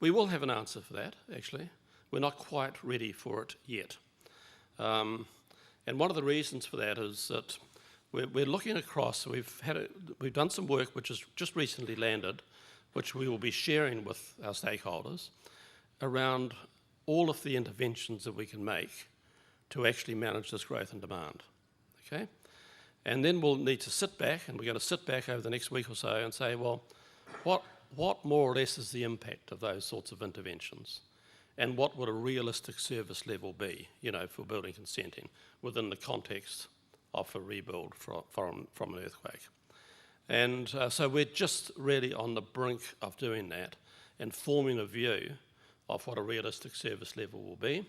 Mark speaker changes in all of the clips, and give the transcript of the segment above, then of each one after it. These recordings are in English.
Speaker 1: We will have an answer for that, actually. We're not quite ready for it yet. And one of the reasons for that is that we're looking across, we've done some work which has just recently landed, which we will be sharing with our stakeholders, around all of the interventions that we can make to actually manage this growth and demand, okay? And then we'll need to sit back, and we're going to sit back over the next week or so and say, well, what more or less is the impact of those sorts of interventions? And what would a realistic service level be, you know, for building consenting within the context of a rebuild from an earthquake? And so we're just really on the brink of doing that and forming a view of what a realistic service level will be.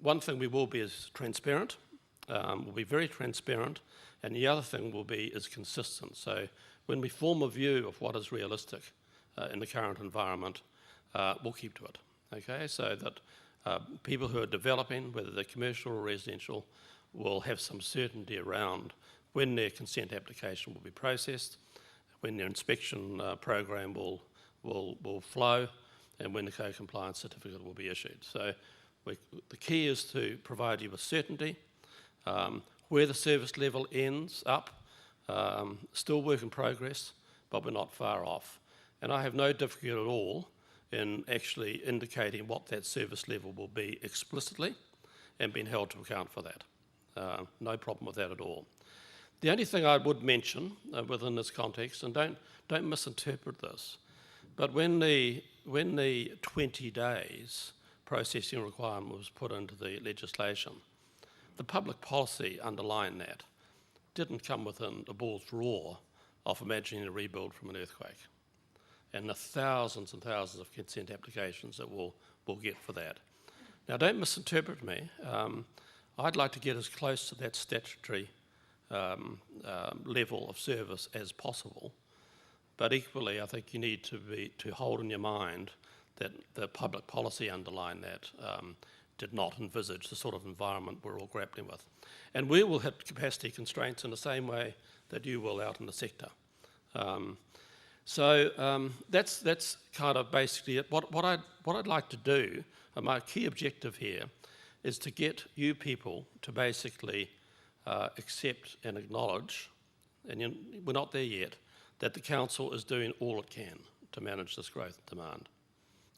Speaker 1: One thing we will be is transparent. We'll be very transparent, and the other thing will be is consistent. So when we form a view of what is realistic in the current environment, we'll keep to it, okay? So that people who are developing, whether they're commercial or residential, will have some certainty around when their consent application will be processed, when their inspection program will flow, and when the co-compliance certificate will be issued. So the key is to provide you with certainty. Where the service level ends up, still work in progress, but we're not far off. And I have no difficulty at all in actually indicating what that service level will be explicitly and being held to account for that. No problem with that at all. The only thing I would mention within this context, and don't misinterpret this, but when the 20 days processing requirement was put into the legislation, the public policy underlying that didn't come within the ball's roar of imagining a rebuild from an earthquake, and the thousands and thousands of consent applications that we'll get for that. Now, don't misinterpret me. I'd like to get as close to that statutory level of service as possible, but equally, I think you need to hold in your mind that the public policy underlying that did not envisage the sort of environment we're all grappling with. And we will have capacity constraints in the same way that you will out in the sector. So that's kind of basically it. What I'd like to do, and my key objective here, is to get you people to basically accept and acknowledge, and we're not there yet, that the council is doing all it can to manage this growth and demand,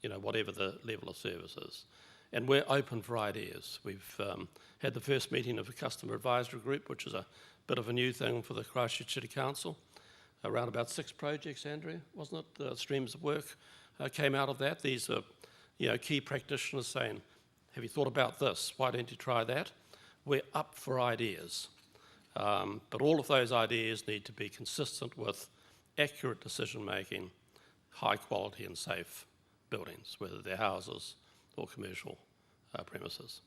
Speaker 1: you know, whatever the level of service is. And we're open for ideas. We've had the first meeting of a customer advisory group, which is a bit of a new thing for the Christchurch City Council. Around about 6 projects, Andrew, wasn't it? The streams of work came out of that. These are, you know, key practitioners saying, have you thought about this? Why don't you try that? We're up for ideas. But all of those ideas need to be consistent with accurate decision-making, high quality and safe buildings, whether they're houses or commercial premises.